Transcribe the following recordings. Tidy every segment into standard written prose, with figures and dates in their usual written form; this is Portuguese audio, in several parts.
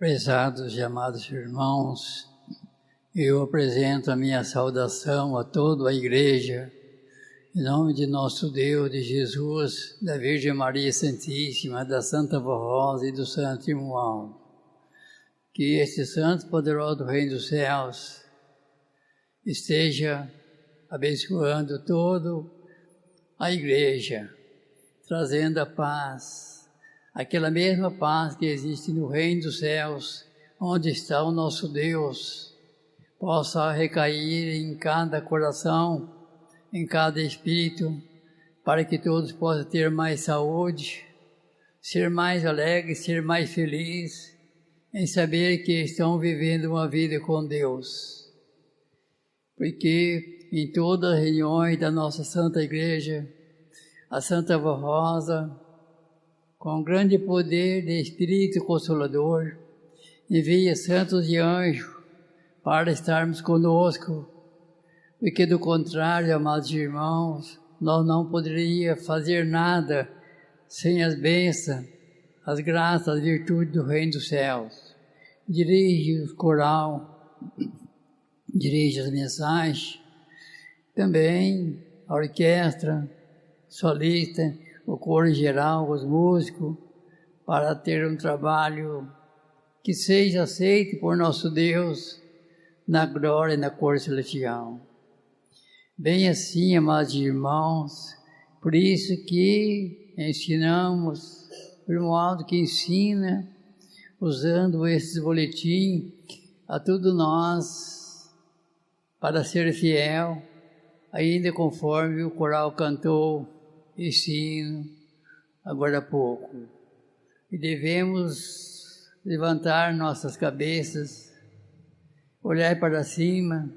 Prezados e amados irmãos, eu apresento a minha saudação a toda a Igreja, em nome de nosso Deus, de Jesus, da Virgem Maria Santíssima, da Santa Vó Rosa e do Santo Romualdo. Que este Santo Poderoso do Reino dos Céus esteja abençoando toda a Igreja, trazendo a paz, aquela mesma paz que existe no Reino dos Céus, onde está o nosso Deus, possa recair em cada coração, em cada espírito, para que todos possam ter mais saúde, ser mais alegres, ser mais felizes em saber que estão vivendo uma vida com Deus. Porque em todas as reuniões da nossa Santa Igreja, a Santa Avó Rosa, com grande poder de Espírito Consolador, envia santos e anjos para estarmos conosco, porque do contrário, amados irmãos, nós não poderíamos fazer nada sem as bênçãos, as graças, as virtudes do Reino dos Céus. Dirige o coral, dirige as mensagens, também a orquestra, solista, o coro em geral, os músicos, para ter um trabalho que seja aceito por nosso Deus na glória e na cor celestial. Bem assim, amados irmãos, por isso que ensinamos, o irmão Aldo que ensina, usando esses boletins, a todos nós, para ser fiel, ainda conforme o coral cantou, ensino, agora há pouco. E devemos levantar nossas cabeças, olhar para cima,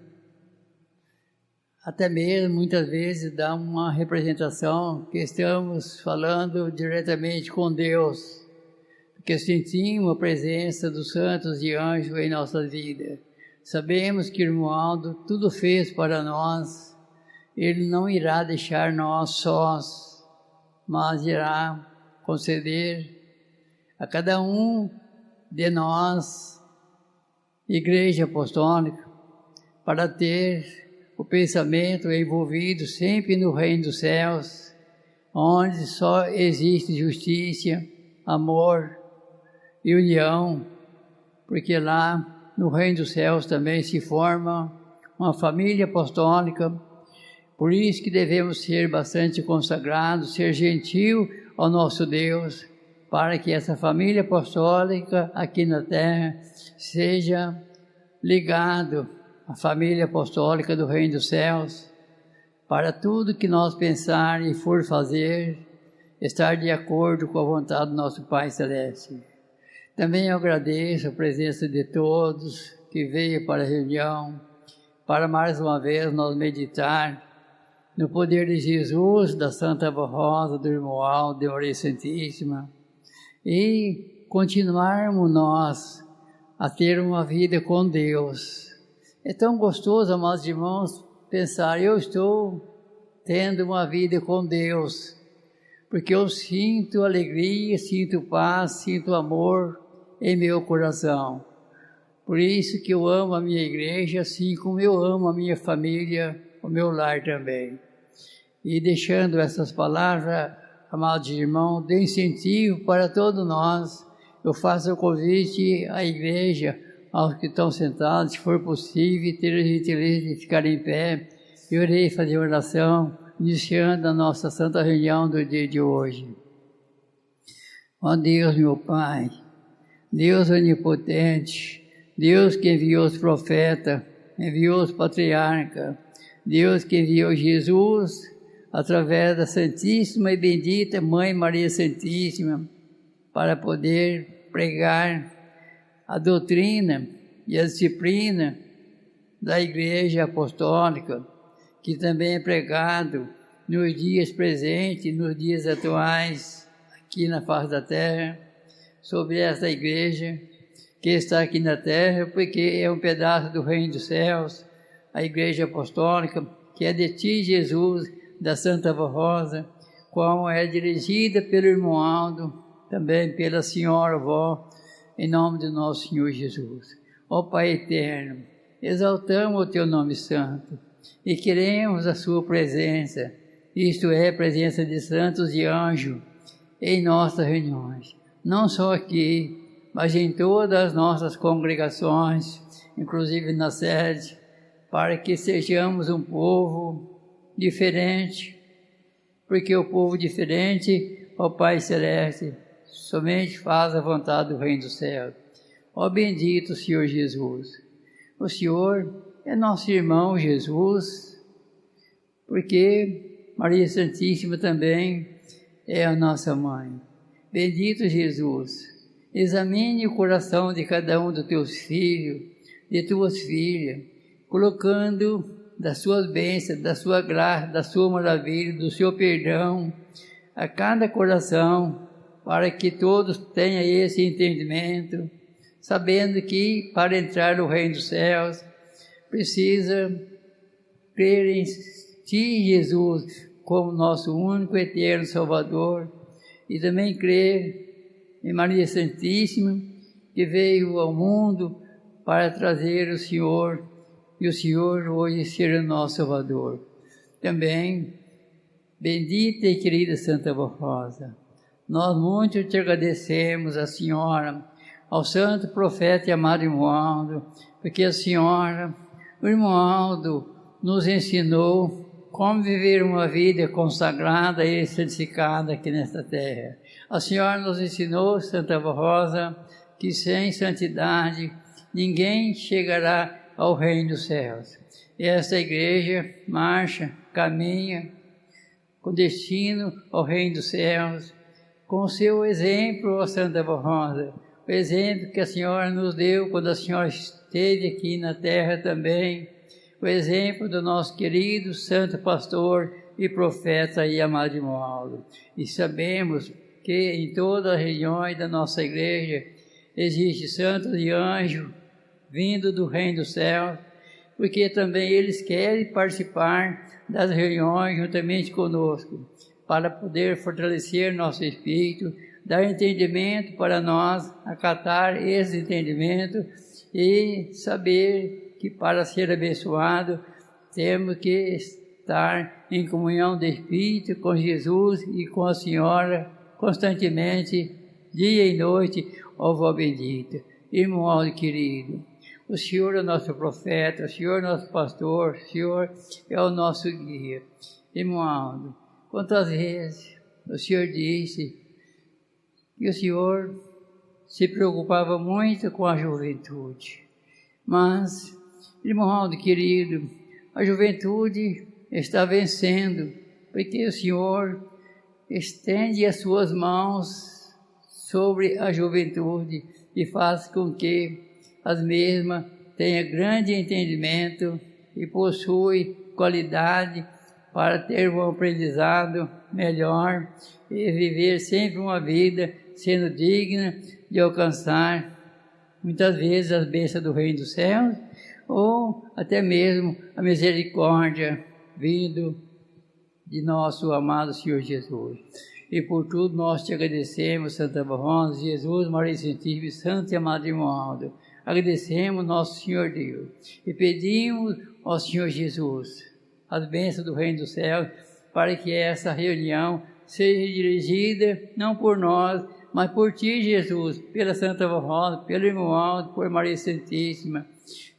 até mesmo muitas vezes dar uma representação que estamos falando diretamente com Deus, porque sentimos a presença dos santos e anjos em nossa vida. Sabemos que o irmão Aldo tudo fez para nós, ele não irá deixar nós sós, mas irá conceder a cada um de nós, Igreja Apostólica, para ter o pensamento envolvido sempre no Reino dos Céus, onde só existe justiça, amor e união, porque lá no Reino dos Céus também se forma uma família apostólica. Por isso que devemos ser bastante consagrados, ser gentil ao nosso Deus, para que essa família apostólica aqui na terra seja ligado à família apostólica do Reino dos Céus, para tudo que nós pensar e for fazer, estar de acordo com a vontade do nosso Pai Celeste. Também eu agradeço a presença de todos que veio para a reunião, para mais uma vez nós meditar no poder de Jesus, da Santa Avó Rosa, do irmão Aldo, de Maria Santíssima, e continuarmos nós a ter uma vida com Deus. É tão gostoso, amados irmãos, pensar, eu estou tendo uma vida com Deus, porque eu sinto alegria, sinto paz, sinto amor em meu coração. Por isso que eu amo a minha igreja, assim como eu amo a minha família, o meu lar também. E deixando essas palavras, amados irmãos, de incentivo para todos nós, eu faço o convite à igreja, aos que estão sentados, se for possível, ter a gentileza de ficar em pé. Eu irei fazer oração, iniciando a nossa santa reunião do dia de hoje. Ó Deus, meu Pai, Deus onipotente, Deus que enviou os profetas, enviou os patriarcas, Deus que enviou Jesus através da Santíssima e Bendita Mãe Maria Santíssima, para poder pregar a doutrina e a disciplina da Igreja Apostólica, que também é pregado nos dias presentes, nos dias atuais, aqui na face da terra, sobre esta Igreja que está aqui na terra, porque é um pedaço do Reino dos Céus, a Igreja Apostólica, que é de Ti, Jesus, da Santa Avó Rosa, como é dirigida pelo irmão Aldo, também pela Senhora Avó, em nome do nosso Senhor Jesus. Ó Pai eterno, exaltamos o Teu nome santo e queremos a Sua presença, isto é, a presença de santos e anjos em nossas reuniões, não só aqui, mas em todas as nossas congregações, inclusive na sede, para que sejamos um povo diferente, porque o povo diferente, ó Pai Celeste, somente faz a vontade do Reino do Céu. Ó bendito Senhor Jesus, o Senhor é nosso irmão Jesus, porque Maria Santíssima também é a nossa mãe. Bendito Jesus, examine o coração de cada um dos teus filhos, de tuas filhas, colocando das suas bênçãos, da sua graça, da sua maravilha, do seu perdão a cada coração, para que todos tenham esse entendimento, sabendo que para entrar no reino dos céus precisa crer em Ti, Jesus, como nosso único eterno Salvador, e também crer em Maria Santíssima, que veio ao mundo para trazer o Senhor, e o Senhor hoje ser o nosso Salvador. Também, bendita e querida Santa Rosa, nós muito te agradecemos, a Senhora, ao santo profeta e amado irmão Aldo, porque a Senhora, o irmão Aldo, nos ensinou como viver uma vida consagrada e santificada aqui nesta terra. A Senhora nos ensinou, Santa Rosa, que sem santidade ninguém chegará ao reino dos céus. E esta igreja marcha, caminha com destino ao reino dos céus, com o seu exemplo, ó Santa Rosa, o exemplo que a Senhora nos deu quando a Senhora esteve aqui na terra também, o exemplo do nosso querido santo pastor e profeta e amado irmão Aldo. E sabemos que em todas as regiões da nossa igreja existe santos e anjos vindo do reino dos céus, porque também eles querem participar das reuniões juntamente conosco, para poder fortalecer nosso espírito, dar entendimento para nós, acatar esse entendimento e saber que para ser abençoado temos que estar em comunhão de Espírito com Jesus e com a Senhora constantemente, dia e noite, ó vó bendita. Irmão Aldo querido, o Senhor é o nosso profeta, o Senhor é o nosso pastor, o Senhor é o nosso guia. Irmão Aldo, quantas vezes o Senhor disse que o Senhor se preocupava muito com a juventude, mas, irmão Aldo querido, a juventude está vencendo, porque o Senhor estende as suas mãos sobre a juventude e faz com que as mesmas tenham grande entendimento e possuem qualidade para ter um aprendizado melhor e viver sempre uma vida sendo digna de alcançar muitas vezes as bênçãos do reino dos céus, ou até mesmo a misericórdia vindo de nosso amado Senhor Jesus. E por tudo nós te agradecemos, Santa Rosa, Jesus, Maria Santíssima, Santo e amado irmão Aldo. Agradecemos nosso Senhor Deus e pedimos ao Senhor Jesus as bênçãos do reino dos céus, para que essa reunião seja dirigida não por nós, mas por Ti, Jesus, pela Santa Rosa, pelo irmão Aldo, por Maria Santíssima.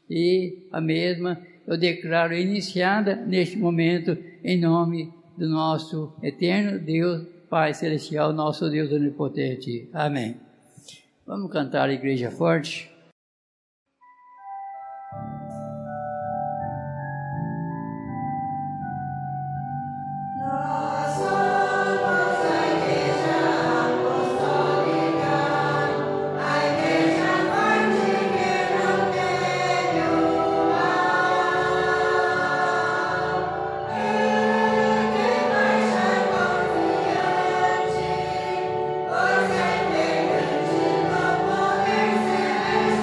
E a mesma eu declaro iniciada neste momento, em nome do nosso eterno Deus, Pai Celestial, nosso Deus onipotente. Amém. Vamos cantar a Igreja Forte. Pois é permitido poder ser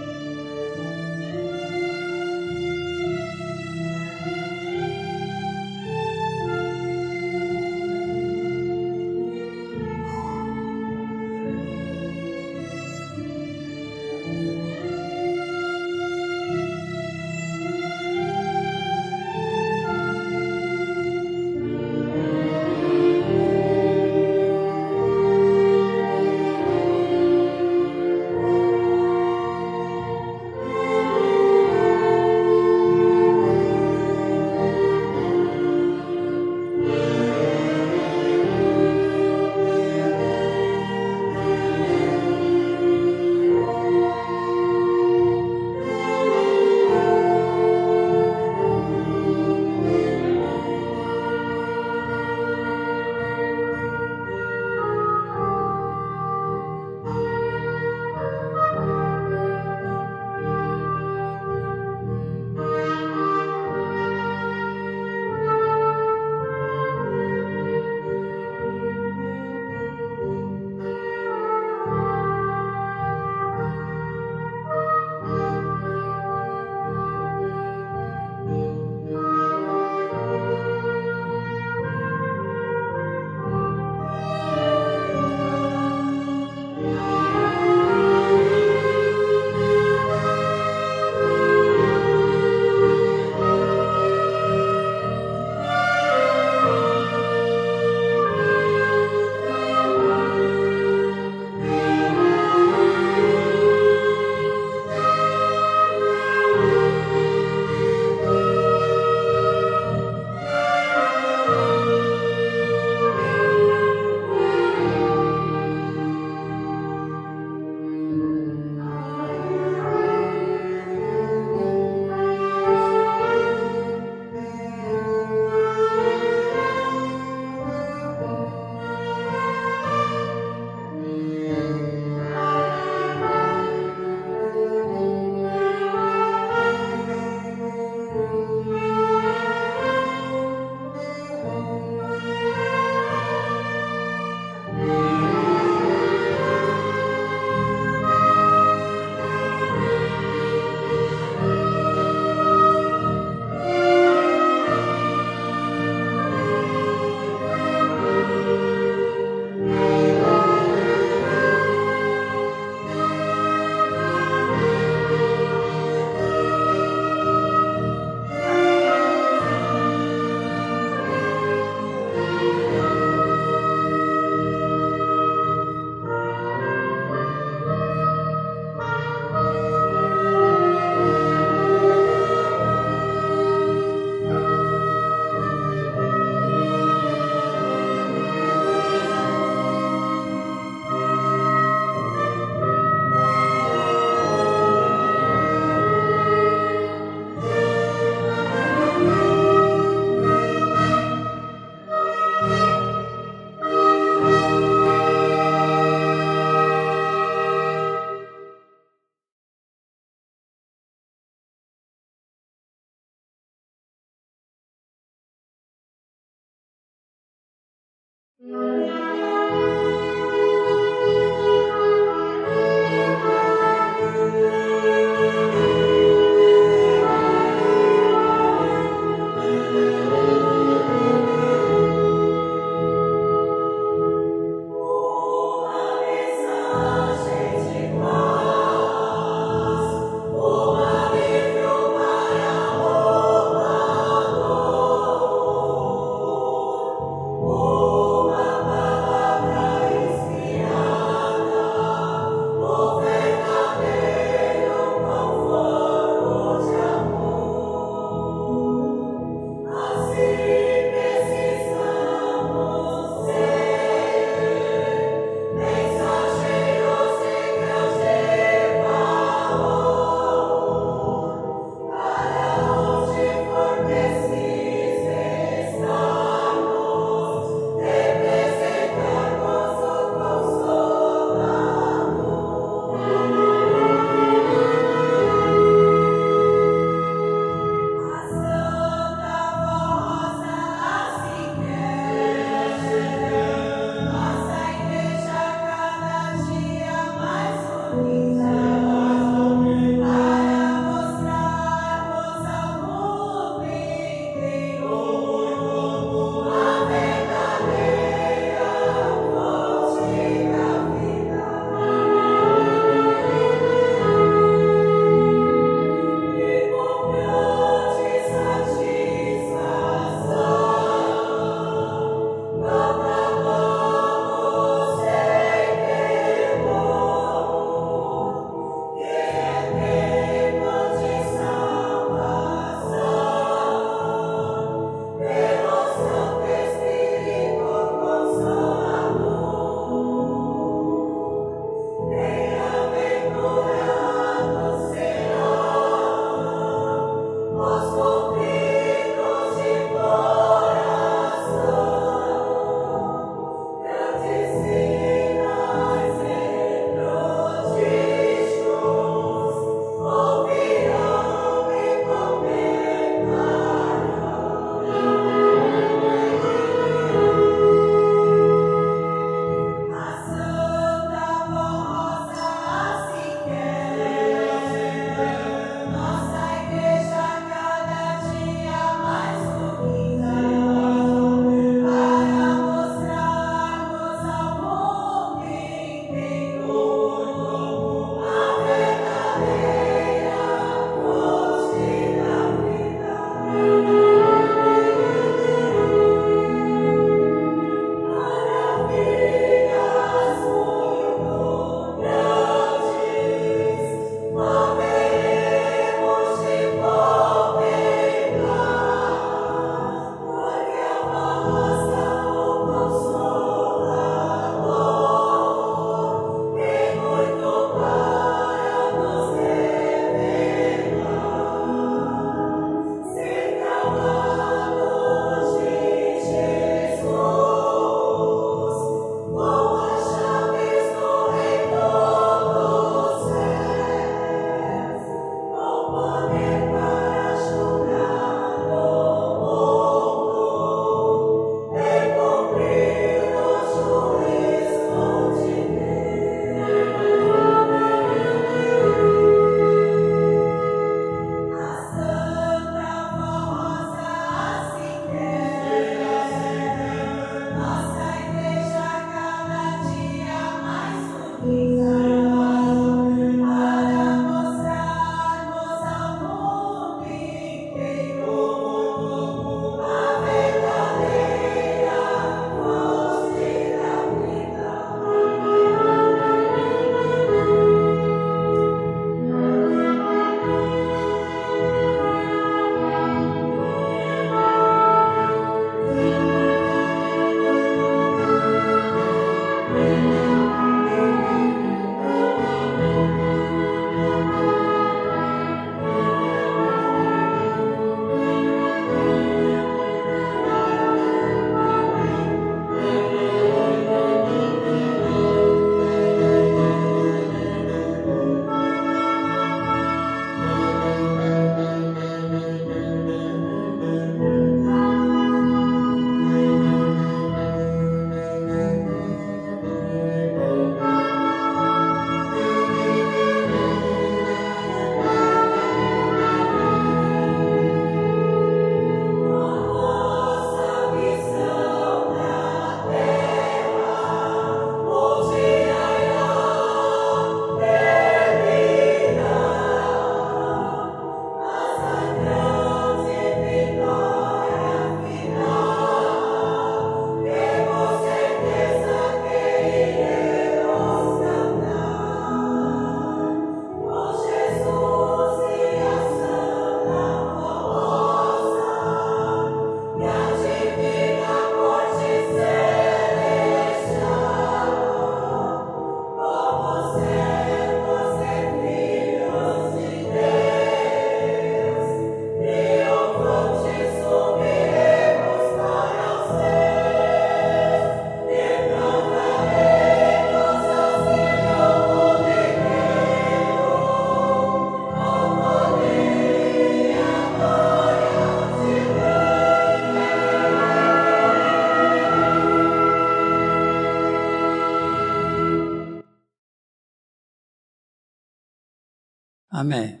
Amém.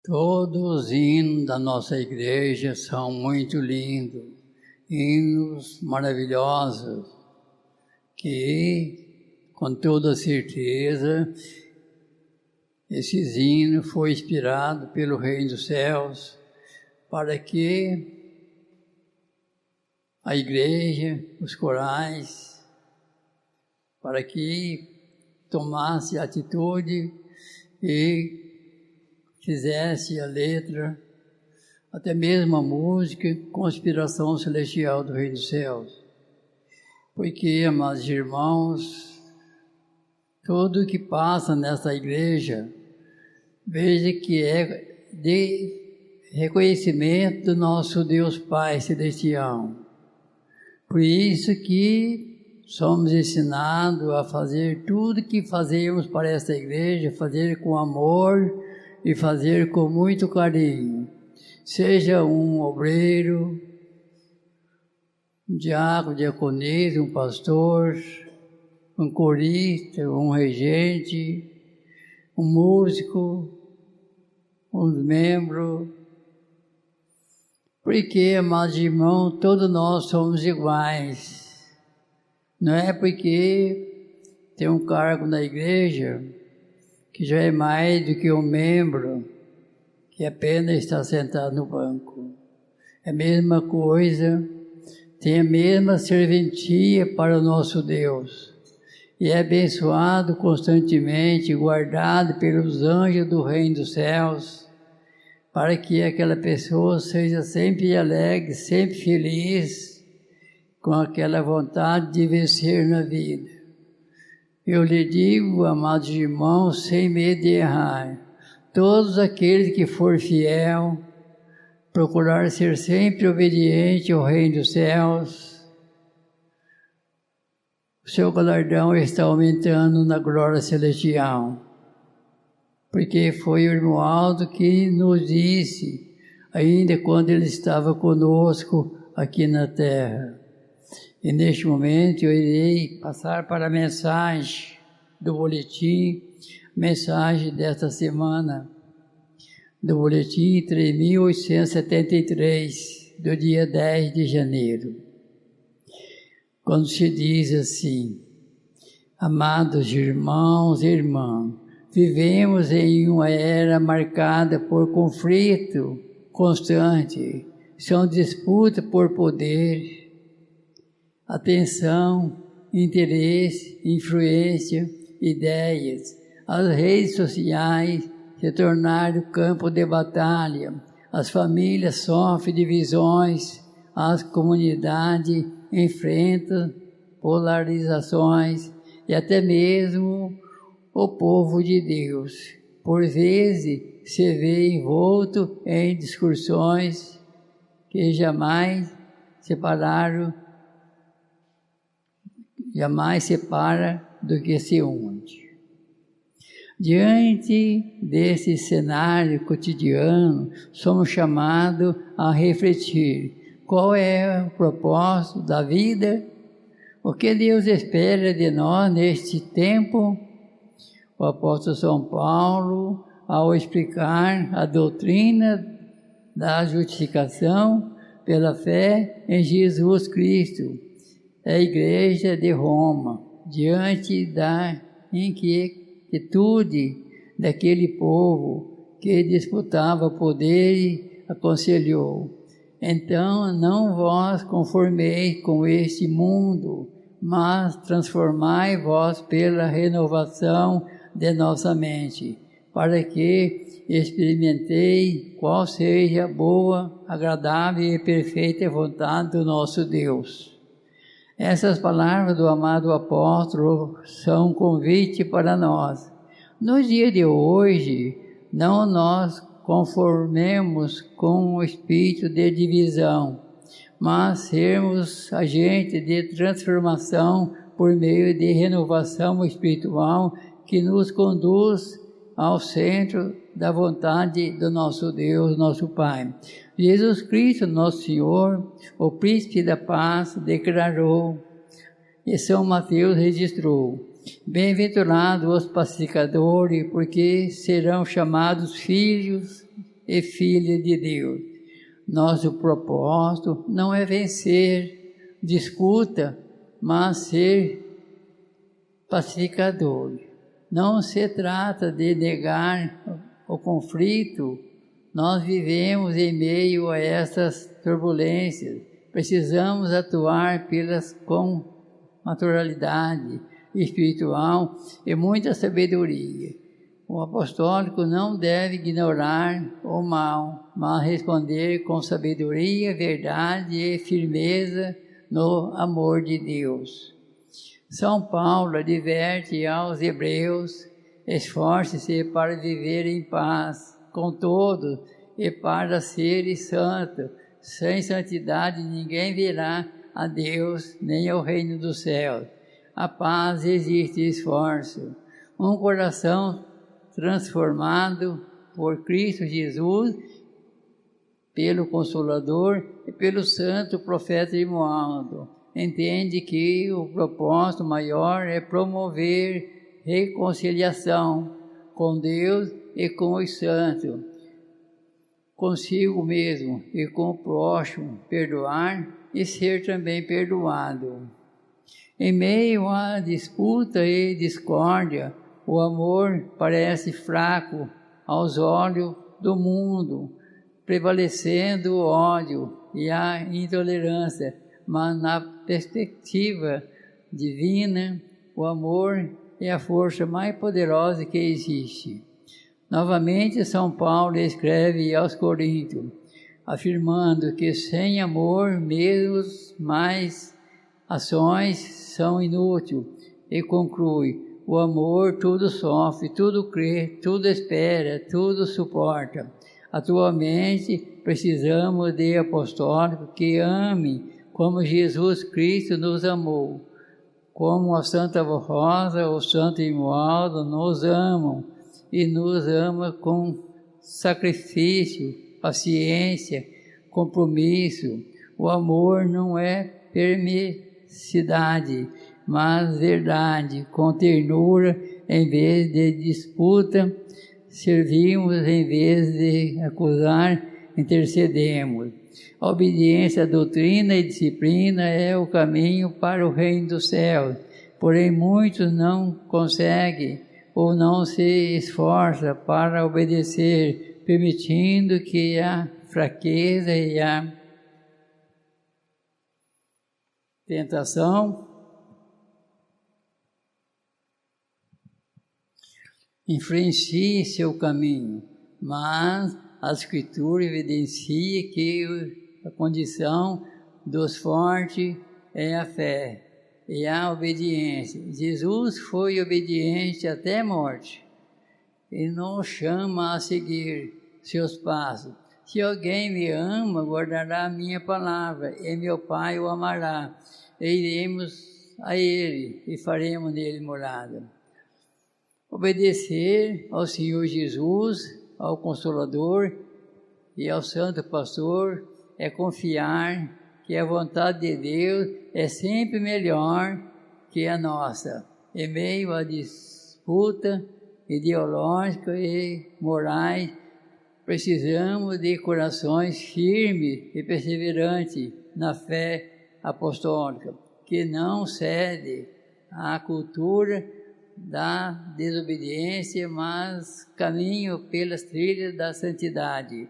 Todos os hinos da nossa igreja são muito lindos, hinos maravilhosos, que, com toda certeza, esses hinos foram inspirados pelo Reino dos Céus, para que a igreja, os corais, para que tomasse atitude e fizesse a letra, até mesmo a música, conspiração celestial do Reino dos Céus. Porque, amados irmãos, tudo que passa nessa igreja, veja que é de reconhecimento do nosso Deus Pai Celestial. Por isso que somos ensinados a fazer tudo que fazemos para essa igreja, fazer com amor e fazer com muito carinho. Seja um obreiro, um diácono, diaconisa, um pastor, um corista, um regente, um músico, um membro. Porque, amados irmãos, todos nós somos iguais. Não é porque tem um cargo na igreja que já é mais do que um membro que apenas está sentado no banco. É a mesma coisa, tem a mesma serventia para o nosso Deus. E é abençoado constantemente, guardado pelos anjos do Reino dos Céus, para que aquela pessoa seja sempre alegre, sempre feliz, com aquela vontade de vencer na vida. Eu lhe digo, amados irmãos, sem medo de errar, todos aqueles que for fiel, procurar ser sempre obediente ao Reino dos Céus, o seu galardão está aumentando na glória celestial. Porque foi o irmão Aldo que nos disse, ainda quando ele estava conosco aqui na terra. E neste momento eu irei passar para a mensagem do boletim, mensagem desta semana, do boletim 3.873, do dia 10 de janeiro. Quando se diz assim: amados irmãos e irmãs, vivemos em uma era marcada por conflito constante, são disputas por poder, atenção, interesse, influência, ideias. As redes sociais se tornaram campo de batalha, as famílias sofrem divisões, as comunidades enfrentam polarizações e até mesmo o povo de Deus, por vezes, se vê envolto em discussões que jamais separa do que se une. Diante desse cenário cotidiano, somos chamados a refletir qual é o propósito da vida, o que Deus espera de nós neste tempo. O apóstolo São Paulo, ao explicar a doutrina da justificação pela fé em Jesus Cristo, a igreja de Roma, diante da inquietude daquele povo que disputava poder, aconselhou: então não vos conformeis com este mundo, mas transformai-vos pela renovação de nossa mente, para que experimentei qual seja a boa, agradável e perfeita vontade do nosso Deus. Essas palavras do amado apóstolo são um convite para nós. No dia de hoje, não nos conformemos com o espírito de divisão, mas sermos agentes de transformação por meio de renovação espiritual que nos conduz ao centro da vontade do nosso Deus, nosso Pai. Jesus Cristo, nosso Senhor, o Príncipe da Paz, declarou, e São Mateus registrou: Bem-aventurados os pacificadores, porque serão chamados filhos e filhas de Deus. Nosso propósito não é vencer disputa, mas ser pacificador. Não se trata de negar o conflito. Nós vivemos em meio a essas turbulências. Precisamos atuar com naturalidade espiritual e muita sabedoria. O apostólico não deve ignorar o mal, mas responder com sabedoria, verdade e firmeza no amor de Deus. São Paulo adverte aos hebreus: esforce-se para viver em paz com todos e para seres santos. Sem santidade ninguém verá a Deus nem ao reino dos céus. A paz existe esforço. Um coração transformado por Cristo Jesus, pelo Consolador e pelo santo profeta Mohammed, entende que o propósito maior é promover reconciliação com Deus e com os santos, consigo mesmo e com o próximo, perdoar e ser também perdoado. Em meio à disputa e discórdia, o amor parece fraco aos olhos do mundo, prevalecendo o ódio e a intolerância, mas na perspectiva divina, o amor é a força mais poderosa que existe. Novamente, São Paulo escreve aos Coríntios, afirmando que sem amor, mesmo mais ações são inúteis, e conclui: o amor tudo sofre, tudo crê, tudo espera, tudo suporta. Atualmente, precisamos de apostólicos que amem como Jesus Cristo nos amou, como a Santa Rosa, o Santo Romualdo nos amam, e nos ama com sacrifício, paciência, compromisso. O amor não é permissividade, mas verdade, com ternura em vez de disputa, servimos em vez de acusar, intercedemos. A obediência à doutrina e disciplina é o caminho para o reino dos céus, porém muitos não conseguem ou não se esforçam para obedecer, permitindo que a fraqueza e a tentação influenciem seu caminho, mas a Escritura evidencia que a condição dos fortes é a fé e a obediência. Jesus foi obediente até a morte e nos chama a seguir seus passos. Se alguém me ama, guardará a minha palavra, e meu Pai o amará. E iremos a Ele e faremos nele morada. Obedecer ao Senhor Jesus, ao Consolador e ao Santo Pastor é confiar que a vontade de Deus é sempre melhor que a nossa. Em meio à disputa ideológica e morais, precisamos de corações firmes e perseverantes na fé apostólica, que não cede à cultura da desobediência, mas caminho pelas trilhas da santidade.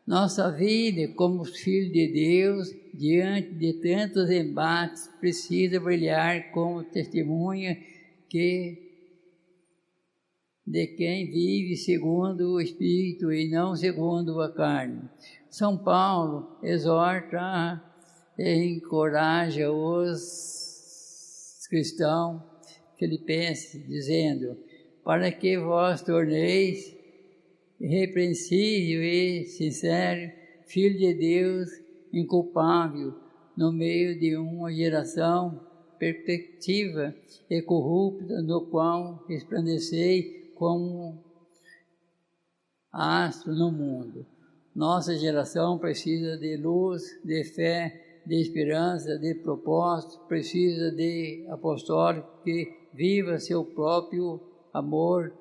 Nossa vida como filhos de Deus, diante de tantos embates, precisa brilhar como testemunha de quem vive segundo o Espírito e não segundo a carne. São Paulo exorta e encoraja os cristãos filipenses, dizendo: para que vós torneis irrepreensível e sincero, filho de Deus, inculpável, no meio de uma geração perspectiva e corrupta, no qual resplandecei como astro no mundo. Nossa geração precisa de luz, de fé, de esperança, de propósito, precisa de apostólicos que viva seu próprio amor,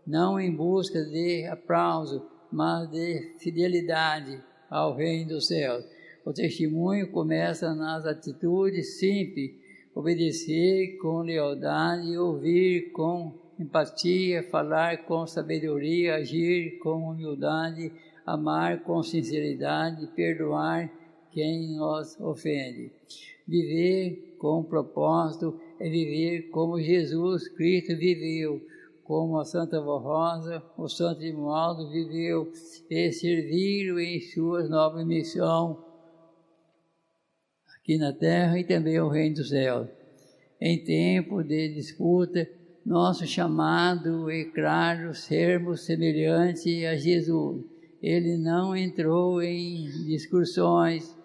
não em busca de aplauso, mas de fidelidade ao reino dos céus. O testemunho começa nas atitudes simples, obedecer com lealdade, ouvir com empatia, falar com sabedoria, agir com humildade, amar com sinceridade, perdoar quem nos ofende. Viver com propósito é viver como Jesus Cristo viveu, como a Santa Vó Rosa, o Santo Romualdo viveu, e serviram em sua nova missão aqui na terra e também o reino dos céus. Em tempo de disputa, nosso chamado é claro sermos semelhantes a Jesus. Ele não entrou em discussões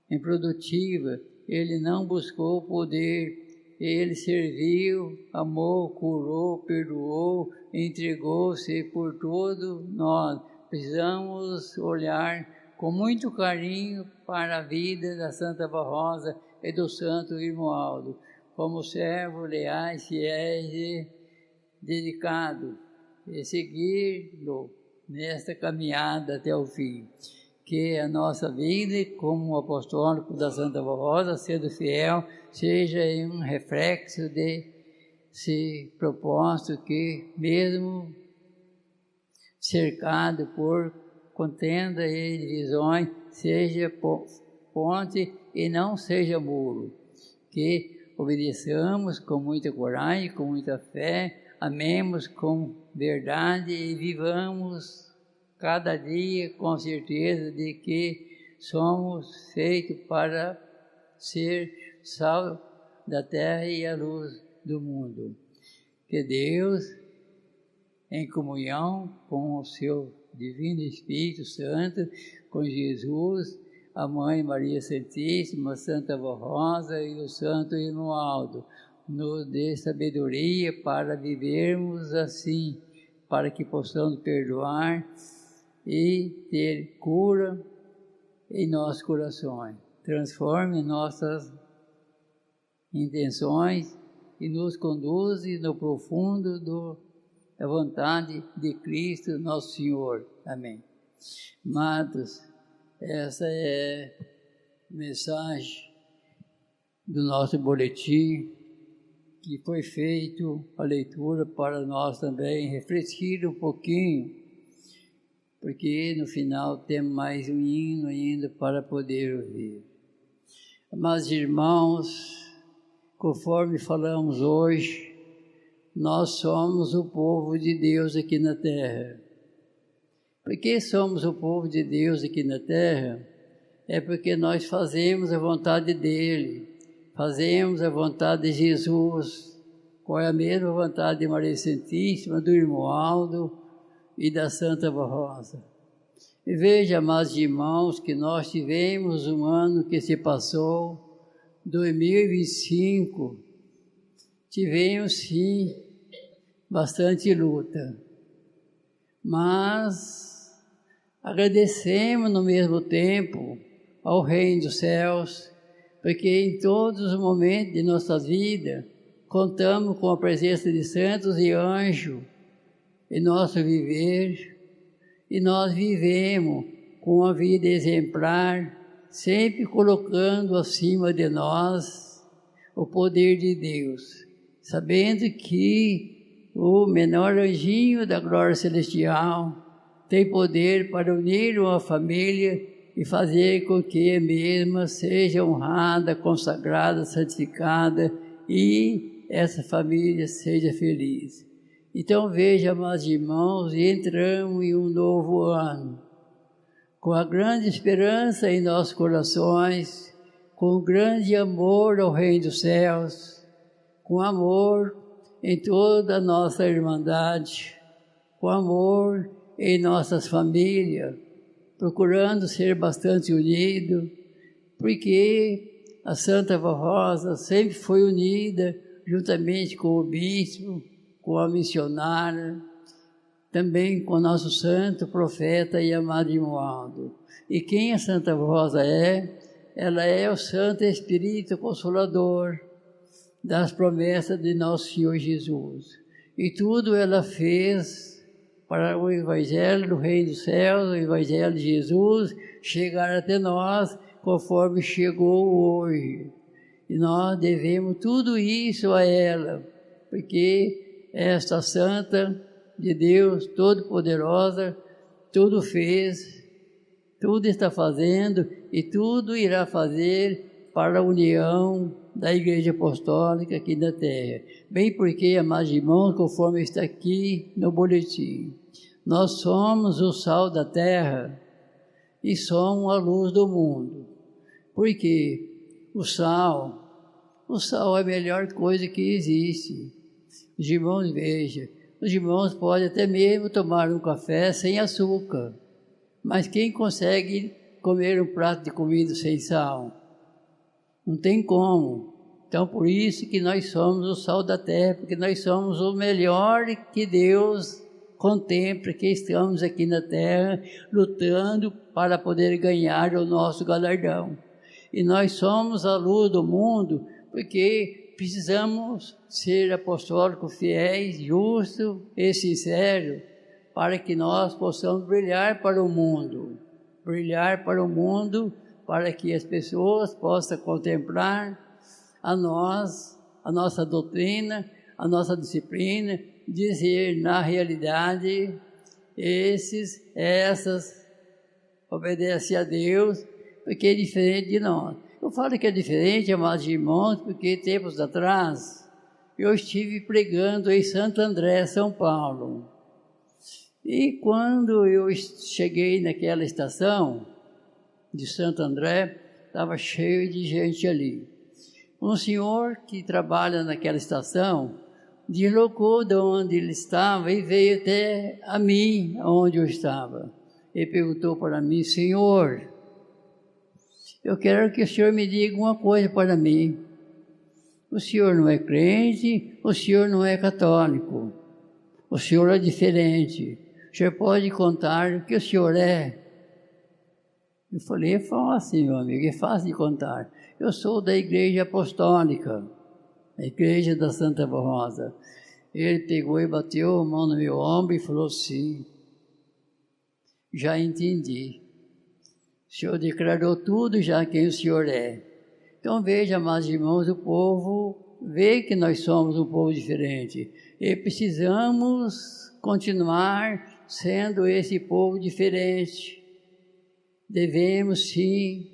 improdutivas, ele não buscou poder, ele serviu, amou, curou, perdoou, entregou-se por todos nós. Precisamos olhar com muito carinho para a vida da Santa Vó Rosa e do Santo Romualdo, como servos leais, fiéis e dedicados, e segui-lo nesta caminhada até o fim. Que a nossa vida, como apostólico da Santa Vó Rosa, sendo fiel, seja um reflexo desse propósito que, mesmo cercado por contenda e divisões, seja ponte e não seja muro. Que obedeçamos com muita coragem, com muita fé, amemos com verdade e vivamos cada dia com certeza de que somos feitos para ser sal da terra e a luz do mundo. Que Deus, em comunhão com o seu Divino Espírito Santo, com Jesus, a Mãe Maria Santíssima, Santa Vó Rosa e o Santo Romualdo, nos dê sabedoria para vivermos assim, para que possamos perdoar e ter cura em nossos corações. Transforme nossas intenções e nos conduze no profundo da vontade de Cristo, nosso Senhor. Amém. Amados, essa é a mensagem do nosso boletim, que foi feito a leitura para nós também refletir um pouquinho, porque no final temos mais um hino ainda para poder ouvir. Mas, irmãos, conforme falamos hoje, nós somos o povo de Deus aqui na terra. Por que somos o povo de Deus aqui na terra? É porque nós fazemos a vontade dEle, fazemos a vontade de Jesus, qual é a mesma vontade de Maria Santíssima, do Romualdo e da Santa Vó Rosa. E veja, amados irmãos, que nós tivemos um ano que se passou, 2025, tivemos sim bastante luta, mas agradecemos no mesmo tempo ao Reino dos Céus, porque em todos os momentos de nossa vida contamos com a presença de santos e anjos em nosso viver, e nós vivemos com uma vida exemplar, sempre colocando acima de nós o poder de Deus, sabendo que o menor anjinho da glória celestial tem poder para unir uma família e fazer com que a mesma seja honrada, consagrada, santificada e essa família seja feliz. Então veja, amados irmãos, entramos em um novo ano, com a grande esperança em nossos corações, com grande amor ao Reino dos Céus, com amor em toda a nossa irmandade, com amor em nossas famílias, procurando ser bastante unido, porque a Santa Vó Rosa sempre foi unida juntamente com o bispo, com a missionária, também com o nosso santo profeta e amado Romualdo. E quem a Santa Vó Rosa é? Ela é o Santo Espírito Consolador. das promessas de nosso Senhor Jesus. E tudo ela fez para o Evangelho do Reino dos Céus, o Evangelho de Jesus, chegar até nós conforme chegou hoje. E nós devemos tudo isso a ela, porque esta Santa de Deus, Todo-Poderosa, tudo fez, tudo está fazendo e tudo irá fazer para a união da Igreja Apostólica aqui na Terra. Bem porque, amados irmãos, conforme está aqui no boletim, nós somos o sal da terra e somos a luz do mundo. Porque o sal é a melhor coisa que existe. Os irmãos vejam, os irmãos podem até mesmo tomar um café sem açúcar, mas quem consegue comer um prato de comida sem sal? Não tem como. Então, por isso que nós somos o sal da terra, porque nós somos o melhor que Deus contempla, que estamos aqui na terra, lutando para poder ganhar o nosso galardão. E nós somos a luz do mundo, porque precisamos ser apostólicos fiéis, justos e sinceros, para que nós possamos brilhar para o mundo, para que as pessoas possam contemplar a nossa doutrina, a nossa disciplina, dizer na realidade, essas obedecem a Deus, porque é diferente de nós. Eu falo que é diferente, amados irmãos, porque tempos atrás eu estive pregando em Santo André, São Paulo. E quando eu cheguei naquela estação de Santo André, estava cheio de gente ali. Um senhor que trabalha naquela estação deslocou de onde ele estava e veio até a mim, onde eu estava. Ele perguntou para mim: Senhor, eu quero que o senhor me diga uma coisa para mim. O senhor não é crente, o senhor não é católico, o senhor é diferente. O senhor pode contar o que o senhor é? Eu falei: é fácil, meu amigo, é fácil de contar. Eu sou da Igreja Apostólica, a Igreja da Santa Rosa. Ele pegou e bateu a mão no meu ombro e falou: sim, já entendi. O senhor declarou tudo já quem o senhor é. Então veja, amados irmãos, o povo vê que nós somos um povo diferente. E precisamos continuar sendo esse povo diferente. Devemos sim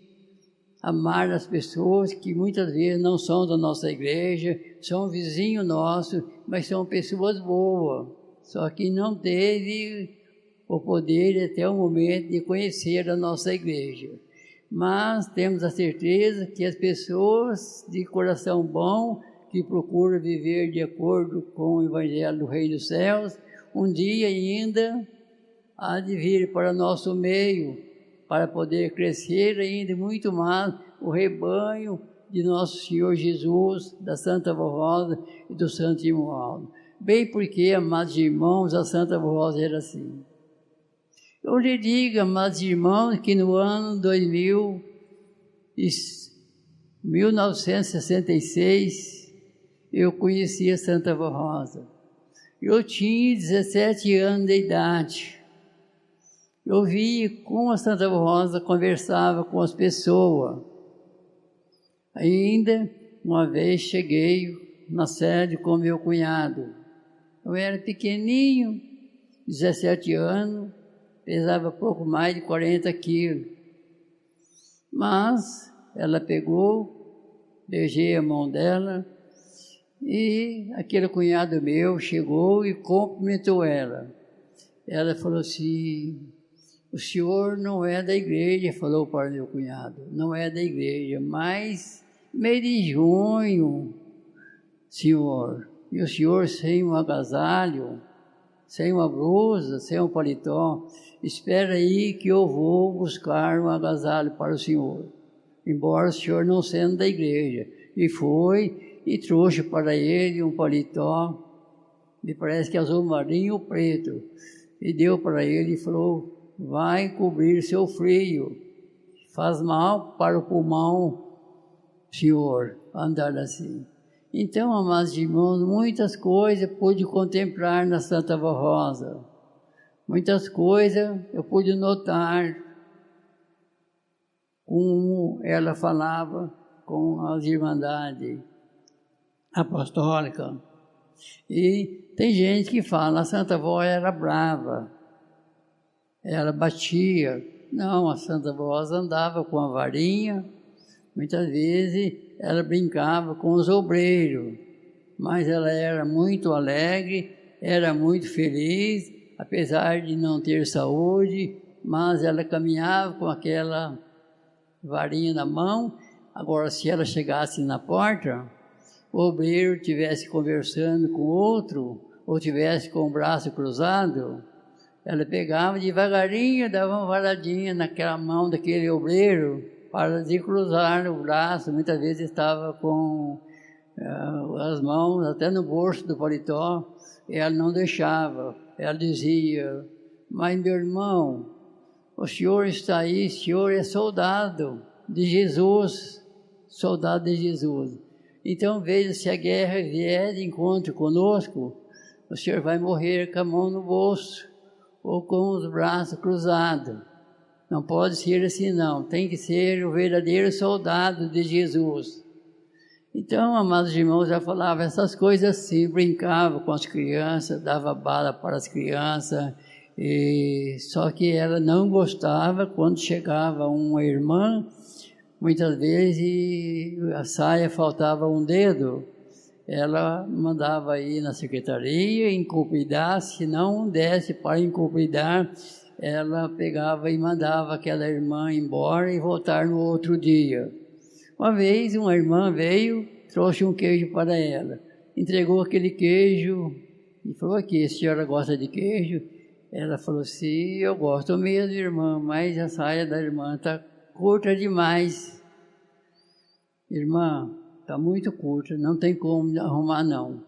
amar as pessoas que muitas vezes não são da nossa igreja, são vizinhos nossos, mas são pessoas boas, só que não teve o poder até o momento de conhecer a nossa igreja. Mas temos a certeza que as pessoas de coração bom, que procuram viver de acordo com o Evangelho do Reino dos Céus, um dia ainda há de vir para nosso meio, para poder crescer ainda muito mais o rebanho de nosso Senhor Jesus, da Santa Rosa e do Santo Romualdo. Bem porque, amados irmãos, a Santa Rosa era assim. Eu lhe digo, amados irmãos, que no ano 1966, eu conheci a Santa Rosa. Eu tinha 17 anos de idade. Eu vi como a Santa Rosa conversava com as pessoas. Ainda uma vez cheguei na sede com meu cunhado. Eu era pequenininho, 17 anos, pesava pouco mais de 40 quilos. Mas ela pegou, beijei a mão dela e aquele cunhado meu chegou e cumprimentou ela. Ela falou assim: o senhor não é da igreja, falou para o meu cunhado, não é da igreja, mas mês de junho, senhor, e o senhor sem um agasalho, sem uma blusa, sem um paletó, espera aí que eu vou buscar um agasalho para o senhor, embora o senhor não sendo da igreja. E foi e trouxe para ele um paletó, me parece que azul marinho preto, e deu para ele e falou: vai cobrir seu frio, faz mal para o pulmão, senhor, andar assim. Então, amados irmãos, muitas coisas pude contemplar na Santa Vó Rosa. Muitas coisas eu pude notar como ela falava com as irmandades apostólicas. E tem gente que fala, a Santa Vó era brava, ela batia. Não, a Santa Vó Rosa andava com a varinha, muitas vezes ela brincava com os obreiros, mas ela era muito alegre, era muito feliz, apesar de não ter saúde, mas ela caminhava com aquela varinha na mão. Agora, se ela chegasse na porta, o obreiro estivesse conversando com outro, ou tivesse com o braço cruzado, ela pegava devagarinho, dava uma varadinha naquela mão daquele obreiro, para de cruzar o braço. Muitas vezes estava com as mãos até no bolso do paletó, e ela não deixava. Ela dizia, mas meu irmão, o senhor está aí, o senhor é soldado de Jesus, soldado de Jesus. Então veja, se a guerra vier de encontro conosco, o senhor vai morrer com a mão no bolso, ou com os braços cruzados. Não pode ser assim não, tem que ser o verdadeiro soldado de Jesus. Então, amados irmãos, já falava essas coisas assim, brincava com as crianças, dava bala para as crianças, só que ela não gostava quando chegava uma irmã, muitas vezes a saia faltava um dedo, ela mandava ir na secretaria, encomendar, se não desse para encomendar, ela pegava e mandava aquela irmã embora e voltar no outro dia. Uma vez uma irmã veio, trouxe um queijo para ela, entregou aquele queijo e falou, aqui, a senhora gosta de queijo? Ela falou, sim, eu gosto mesmo, irmã, mas a saia da irmã está curta demais. Irmã, está muito curta, não tem como arrumar não.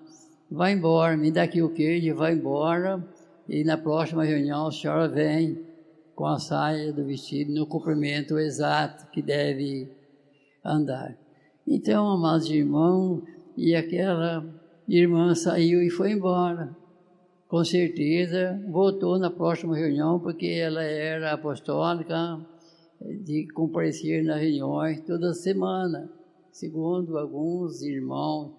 Vai embora, me dá aqui o queijo, vai embora, e na próxima reunião a senhora vem com a saia do vestido no comprimento exato que deve andar. Então, amados irmãos, e aquela irmã saiu e foi embora. Com certeza, voltou na próxima reunião, porque ela era apostólica de comparecer nas reuniões toda semana, segundo alguns irmãos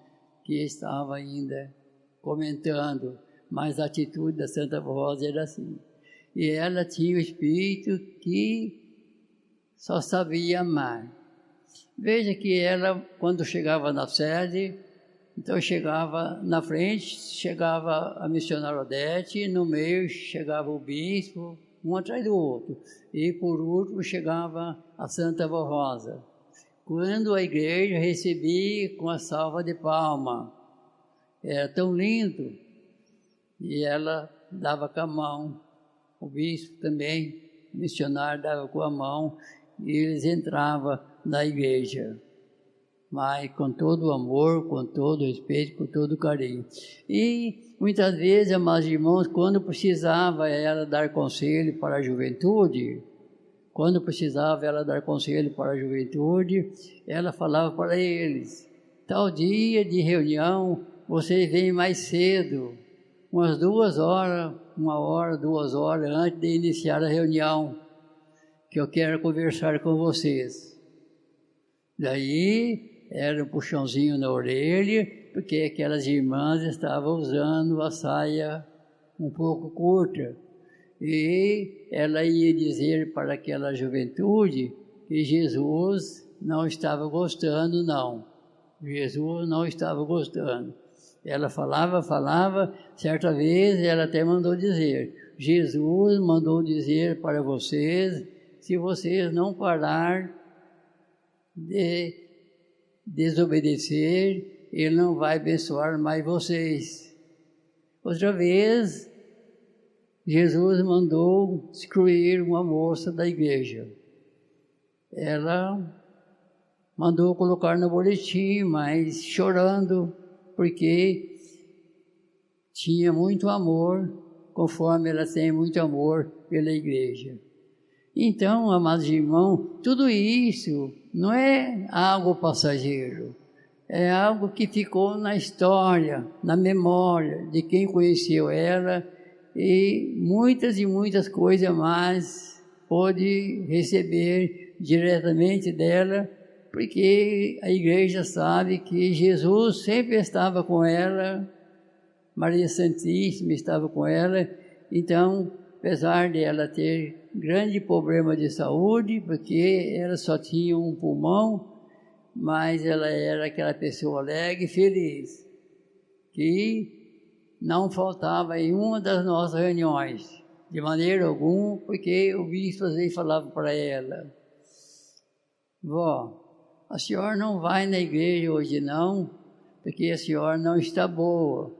que estavam ainda comentando, mas a atitude da Santa Rosa era assim. E ela tinha o espírito que só sabia amar. Veja que ela, quando chegava na sede, então chegava na frente, chegava a missionária Odete, no meio chegava o bispo, um atrás do outro, e por último chegava a Santa Vó Rosa. Quando a igreja recebia com a salva de palma, era tão lindo, e ela dava com a mão, o bispo também, o missionário dava com a mão, e eles entravam na igreja, mas com todo o amor, com todo o respeito, com todo o carinho. E muitas vezes, amados irmãos, quando precisava ela dar conselho para a juventude, ela falava para eles, tal dia de reunião, vocês vêm mais cedo, umas 2 horas, 1 hora, 2 horas antes de iniciar a reunião, que eu quero conversar com vocês. Daí, era um puxãozinho na orelha, porque aquelas irmãs estavam usando a saia um pouco curta. E ela ia dizer para aquela juventude que Jesus não estava gostando, não. Jesus não estava gostando. Ela falava, certa vez ela até mandou dizer, Jesus mandou dizer para vocês, se vocês não parar de desobedecer, Ele não vai abençoar mais vocês. Outra vez, Jesus mandou excluir uma moça da igreja. Ela mandou colocar no boletim, mas chorando, porque tinha muito amor, conforme ela tem muito amor pela igreja. Então, amados irmãos, tudo isso não é algo passageiro, é algo que ficou na história, na memória de quem conheceu ela, e muitas coisas mais pôde receber diretamente dela, porque a igreja sabe que Jesus sempre estava com ela, Maria Santíssima estava com ela. Então, apesar de ela ter grande problema de saúde, porque ela só tinha um pulmão, mas ela era aquela pessoa alegre e feliz, que não faltava em uma das nossas reuniões, de maneira alguma, porque o bispo às vezes falava para ela: vó, a senhora não vai na igreja hoje não, porque a senhora não está boa.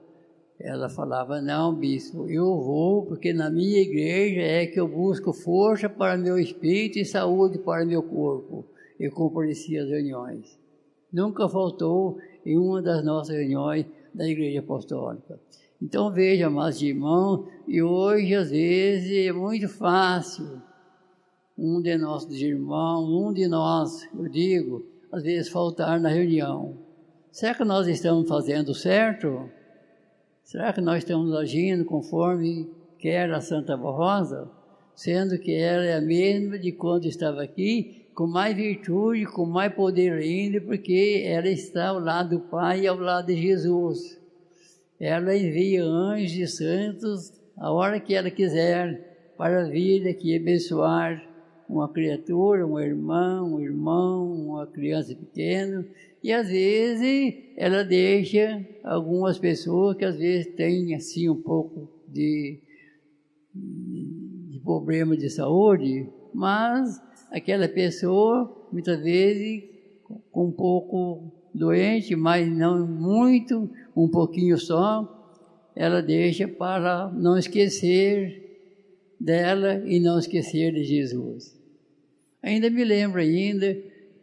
Ela falava: não, bispo, eu vou, porque na minha igreja é que eu busco força para meu espírito e saúde para meu corpo. Eu comparecia às reuniões. Nunca faltou em uma das nossas reuniões da Igreja Apostólica. Então veja, amados irmãos, e hoje às vezes é muito fácil um de nossos irmãos, um de nós, eu digo, às vezes faltar na reunião. Será que nós estamos fazendo certo? Será que nós estamos agindo conforme quer a Santa Rosa? Sendo que ela é a mesma de quando estava aqui, com mais virtude, com mais poder ainda, porque ela está ao lado do Pai e ao lado de Jesus. Ela envia anjos e santos a hora que ela quiser para vir aqui abençoar uma criatura, um irmão, uma criança pequena. E às vezes ela deixa algumas pessoas que às vezes têm assim um pouco de problema de saúde, mas aquela pessoa, muitas vezes, com um pouco doente, mas não muito, um pouquinho só, ela deixa para não esquecer dela e não esquecer de Jesus. Ainda me lembro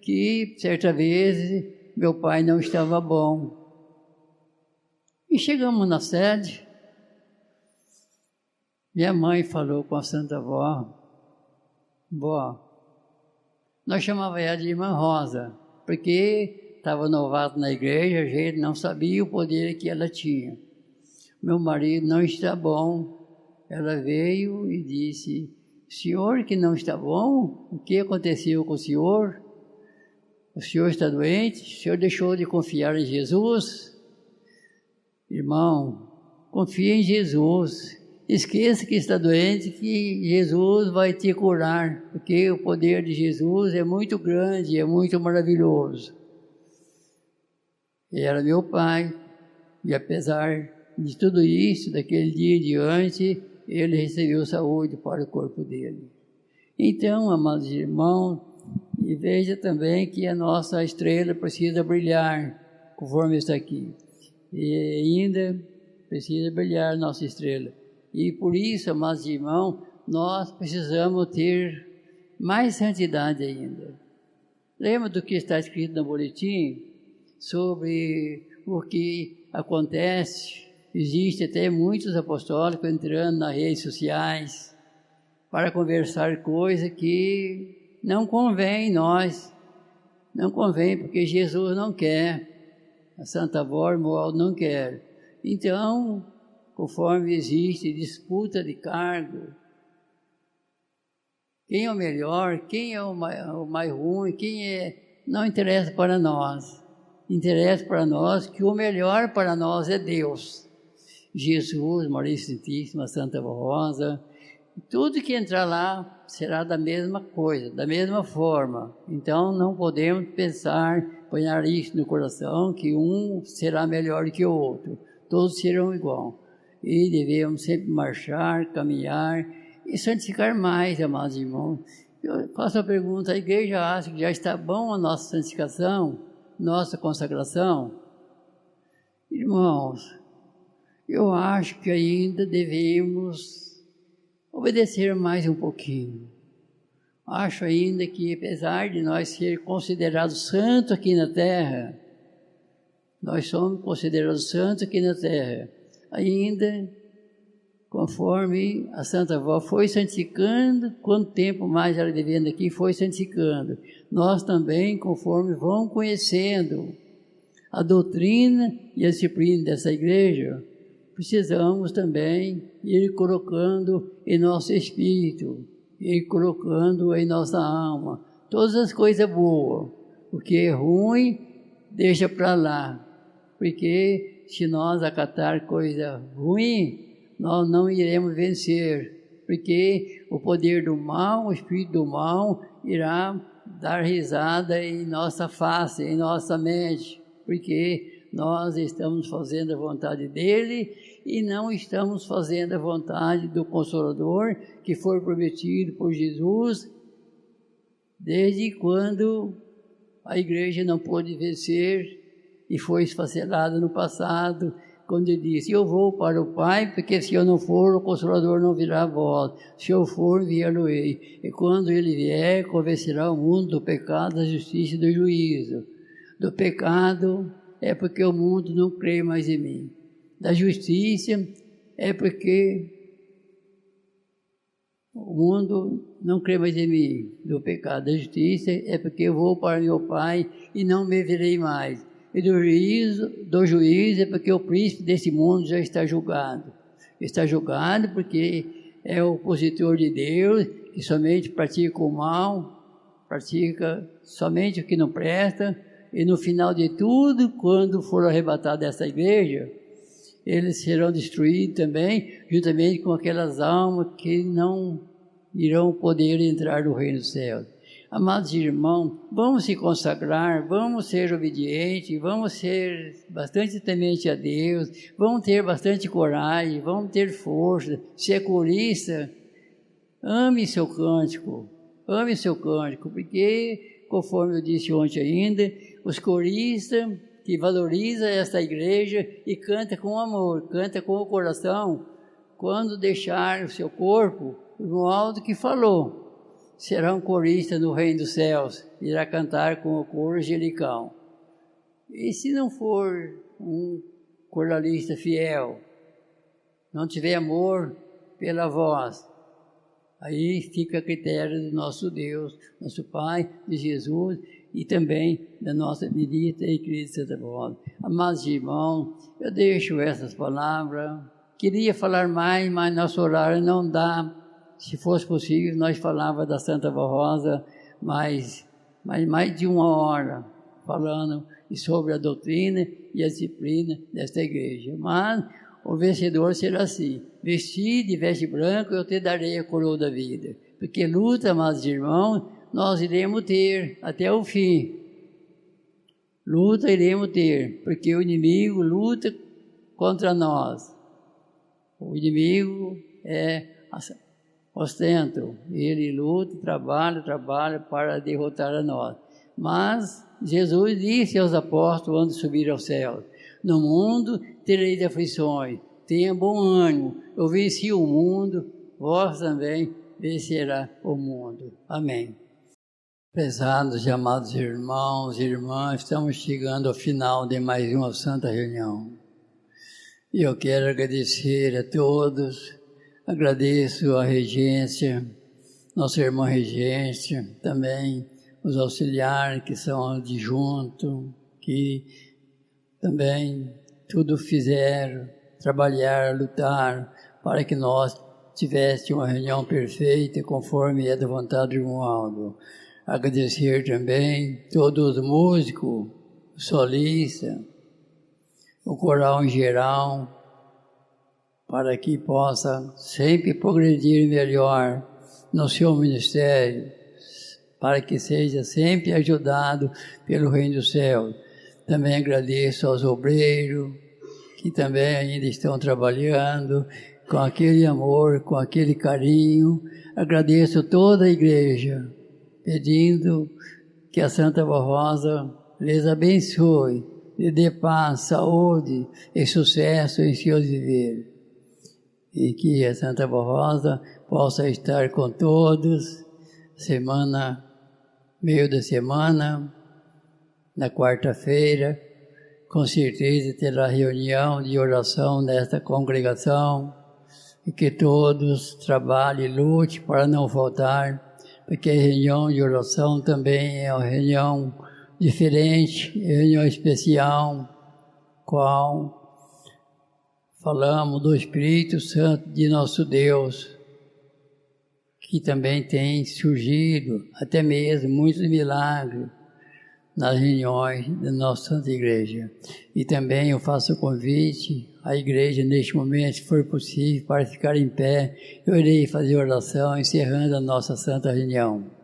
que, certa vez, meu pai não estava bom. E chegamos na sede, minha mãe falou com a Santa Avó: vó, nós chamávamos ela de Irmã Rosa, porque estava novato na igreja, a gente não sabia o poder que ela tinha. Meu marido não está bom. Ela veio e disse: senhor que não está bom? O que aconteceu com o senhor? O senhor está doente? O senhor deixou de confiar em Jesus? Irmão, confie em Jesus. Esqueça que está doente, que Jesus vai te curar, porque o poder de Jesus é muito grande, é muito maravilhoso. Ele era meu pai, e apesar de tudo isso, daquele dia em diante, ele recebeu saúde para o corpo dele. Então, amados irmãos, e veja também que a nossa estrela precisa brilhar, conforme está aqui. E ainda precisa brilhar nossa estrela. E por isso, amados irmãos, nós precisamos ter mais santidade ainda. Lembra do que está escrito no boletim? Sobre o que acontece. Existe até muitos apostólicos entrando nas redes sociais para conversar coisas que não convém nós. Não convém, porque Jesus não quer. A Santa Avó não quer. Então, conforme existe disputa de cargo, quem é o melhor, quem é o mais ruim, não interessa para nós. Interessa para nós que o melhor para nós é Deus. Jesus, Maria Santíssima, Santa Rosa, tudo que entrar lá será da mesma coisa, da mesma forma. Então não podemos pensar, pôr isso no coração, que um será melhor que o outro. Todos serão igual. E devemos sempre marchar, caminhar e santificar mais, amados irmãos. Eu faço a pergunta: a igreja acha que já está bom a nossa santificação, nossa consagração? Irmãos, eu acho que ainda devemos obedecer mais um pouquinho. Acho ainda que, apesar de nós ser considerados santos aqui na terra, nós somos considerados santos aqui na terra, ainda, conforme a Santa Avó foi santificando, quanto tempo mais ela vivendo aqui, foi santificando. Nós também, conforme vamos conhecendo a doutrina e a disciplina dessa igreja, precisamos também ir colocando em nosso espírito, ir colocando em nossa alma todas as coisas boas. O que é ruim, deixa para lá, porque se nós acatar coisa ruim, nós não iremos vencer, porque o poder do mal, o espírito do mal, irá dar risada em nossa face, em nossa mente, porque nós estamos fazendo a vontade dele e não estamos fazendo a vontade do Consolador, que foi prometido por Jesus, desde quando a igreja não pôde vencer e foi esfacelada no passado, quando ele disse: eu vou para o Pai, porque se eu não for, o Consolador não virá a vós. Se eu for, enviá-lo-ei. E quando ele vier, convencerá o mundo do pecado, da justiça e do juízo. Do pecado é porque o mundo não crê mais em mim. Da justiça é porque o mundo não crê mais em mim. Do pecado, da justiça é porque eu vou para meu Pai e não me verei mais. E do juízo é porque o príncipe desse mundo já está julgado. Está julgado porque é o opositor de Deus, que somente pratica o mal, pratica somente o que não presta, e no final de tudo, quando for arrebatado dessa igreja, eles serão destruídos também, juntamente com aquelas almas que não irão poder entrar no reino dos céus. Amados irmãos, vamos se consagrar, vamos ser obedientes, vamos ser bastante temente a Deus, vamos ter bastante coragem, vamos ter força. Se é corista, ame seu cântico, porque, conforme eu disse ontem ainda, os coristas que valorizam esta igreja e canta com amor, canta com o coração, quando deixar o seu corpo, no alto que falou, será um corista no reino dos céus, irá cantar com o coro angelical. E se não for um coralista fiel, não tiver amor pela voz, aí fica a critério do nosso Deus, nosso Pai, de Jesus e também da nossa bendita e querida Santa Voz. Amados irmãos, eu deixo essas palavras. Queria falar mais, mas nosso horário não dá. Se fosse possível, nós falávamos da Santa Rosa mais de 1 hora, falando sobre a doutrina e a disciplina desta igreja. Mas o vencedor será assim: vestido de veste branca, eu te darei a coroa da vida. Porque luta, amados irmãos, nós iremos ter até o fim. Luta iremos ter, porque o inimigo luta contra nós. O inimigo é ostento, ele luta, trabalha para derrotar a nós. Mas Jesus disse aos apóstolos antes de subir ao céu: no mundo tereis aflições, tenha bom ânimo, eu venci o mundo, vós também vencerá o mundo. Amém. Prezados e amados irmãos e irmãs, estamos chegando ao final de mais uma santa reunião. E eu quero agradecer a todos. Agradeço a regência, nossa irmã regência, também os auxiliares que são adjuntos, que também tudo fizeram, trabalhar, lutar, para que nós tivéssemos uma reunião perfeita, conforme é da vontade do irmão Aldo. Agradecer também todos os músicos, o solista, o coral em geral, para que possa sempre progredir melhor no seu ministério, para que seja sempre ajudado pelo Reino dos Céus. Também agradeço aos obreiros, que também ainda estão trabalhando com aquele amor, com aquele carinho. Agradeço toda a igreja, pedindo que a Santa Rosa lhes abençoe, lhe dê paz, saúde e sucesso em seus viveres. E que a Santa Rosa possa estar com todos, meio da semana, na quarta-feira, com certeza terá reunião de oração nesta congregação, e que todos trabalhem e lutem para não faltar, porque a reunião de oração também é uma reunião diferente, reunião especial, qual falamos do Espírito Santo de nosso Deus, que também tem surgido até mesmo muitos milagres nas reuniões da nossa Santa Igreja. E também eu faço o convite à Igreja, neste momento, se for possível, para ficar em pé. Eu irei fazer oração, encerrando a nossa Santa Reunião.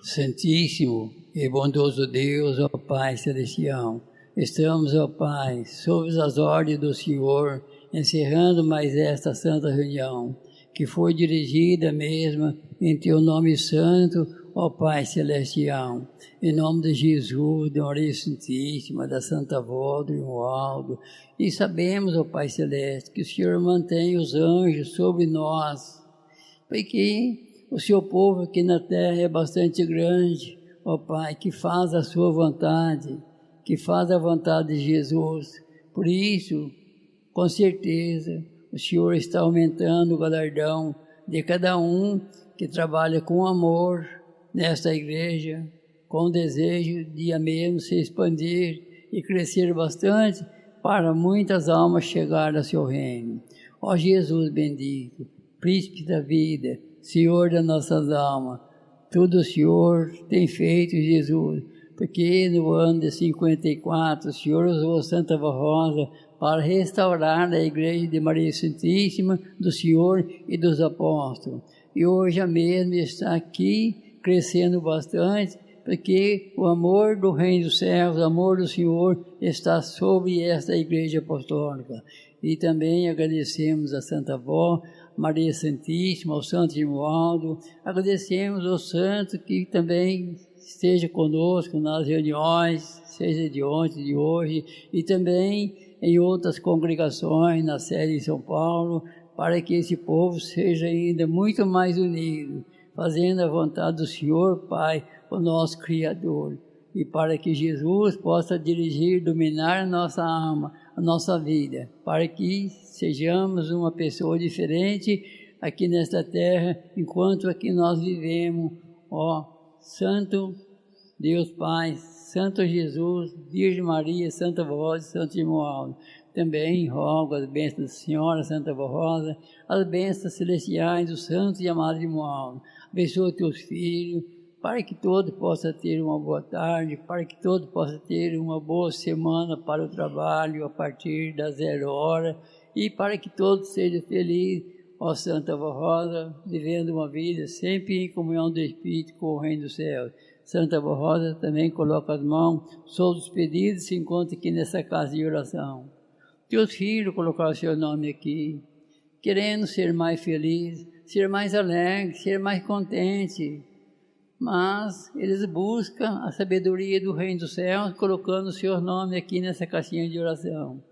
Santíssimo e bondoso Deus, ó Pai Celestial, estamos, ó Pai, sob as ordens do Senhor, encerrando mais esta Santa Reunião, que foi dirigida mesmo em Teu nome santo, ó Pai Celestial, em nome de Jesus, de Maria Santíssima, da Santa Avó, do Romualdo, e sabemos, ó Pai Celeste, que o Senhor mantém os anjos sobre nós, porque o Seu povo aqui na terra é bastante grande, ó Pai, que faz a Sua vontade, que faz a vontade de Jesus. Por isso, com certeza, o Senhor está aumentando o galardão de cada um que trabalha com amor nesta igreja, com o desejo de a mesmo se expandir e crescer bastante para muitas almas chegar ao seu reino. Ó Jesus bendito, Príncipe da vida, Senhor das nossas almas, tudo o Senhor tem feito, Jesus, porque no ano de 54 o Senhor usou Santa Avó Rosa para restaurar a Igreja de Maria Santíssima, do Senhor e dos Apóstolos. E hoje a mesma está aqui, crescendo bastante, porque o amor do Reino dos Céus, o amor do Senhor está sobre esta Igreja Apostólica. E também agradecemos a Santa Avó, Maria Santíssima, ao Santo Romualdo, agradecemos ao Santo que também esteja conosco nas reuniões, seja de ontem, de hoje, e também em outras congregações, na sede de São Paulo, para que esse povo seja ainda muito mais unido, fazendo a vontade do Senhor, Pai, o nosso Criador, e para que Jesus possa dirigir, dominar a nossa alma, a nossa vida, para que sejamos uma pessoa diferente aqui nesta terra, enquanto aqui nós vivemos, ó Santo Deus Pai, Santo Jesus, Virgem Maria, Santa Avó Rosa e Santo Romualdo. Também rogo as bênçãos da Senhora, Santa Avó Rosa, as bênçãos celestiais do Santo e amado Romualdo. Abençoa teus filhos, para que todos possam ter uma boa tarde, para que todos possam ter uma boa semana para o trabalho a partir das 0h, e para que todos sejam felizes, ó Santa Avó Rosa, vivendo uma vida sempre em comunhão do Espírito com o Reino dos Céus. Santa Avó Rosa também coloca as mãos sobre os pedidos e se encontra aqui nessa casa de oração. Teus filhos colocaram o seu nome aqui, querendo ser mais felizes, ser mais alegres, ser mais contentes, mas eles buscam a sabedoria do Reino dos Céus, colocando o seu nome aqui nessa caixinha de oração.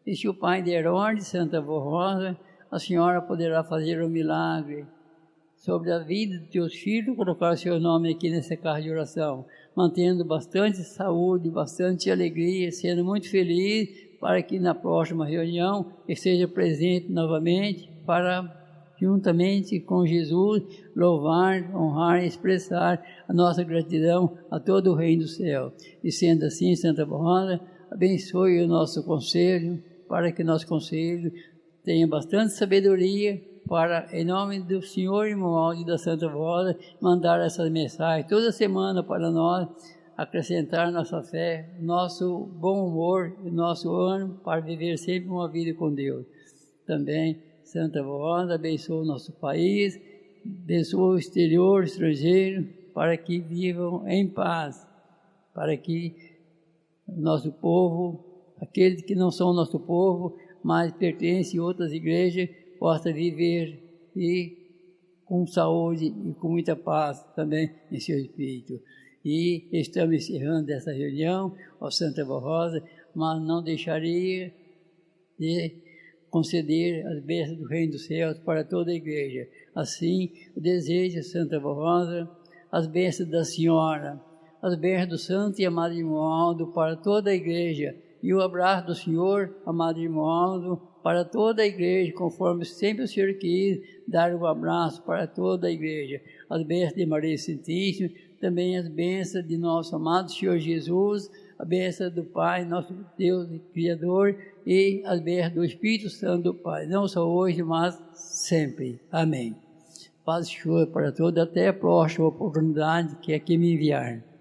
E se o Pai der ordem, Santa Avó Rosa, a senhora poderá fazer um milagre sobre a vida dos teus filhos, colocar o seu nome aqui nessa caixa de oração, mantendo bastante saúde, bastante alegria, sendo muito feliz, para que na próxima reunião esteja presente novamente, para, juntamente com Jesus, louvar, honrar e expressar a nossa gratidão a todo o Reino do Céu. E sendo assim, Santa Avó Rosa, abençoe o nosso conselho, para que nosso conselho tenha bastante sabedoria, para, em nome do Senhor e Romualdo e da Santa Avó Rosa, mandar essas mensagens toda semana para nós, acrescentar nossa fé, nosso bom humor e nosso ânimo para viver sempre uma vida com Deus. Também, Santa Avó Rosa, abençoa o nosso país, abençoa o exterior, o estrangeiro, para que vivam em paz, para que o nosso povo, aqueles que não são nosso povo, mas pertencem a outras igrejas, possa viver e com saúde e com muita paz também em seu espírito. E estamos encerrando essa reunião, ó Santa Avó Rosa, mas não deixaria de conceder as bênçãos do Reino dos Céus para toda a igreja. Assim, eu desejo, Santa Avó Rosa, as bênçãos da Senhora, as bênçãos do Santo e amado Romualdo para toda a igreja, e o abraço do Senhor, amado Romualdo, para toda a igreja, conforme sempre o Senhor quis dar um abraço para toda a igreja. As bênçãos de Maria Santíssima, também as bênçãos de nosso amado Senhor Jesus, a bênção do Pai, nosso Deus e Criador, e as bênçãos do Espírito Santo do Pai, não só hoje, mas sempre. Amém. Paz e Senhor para todos, até a próxima oportunidade que aqui me enviar.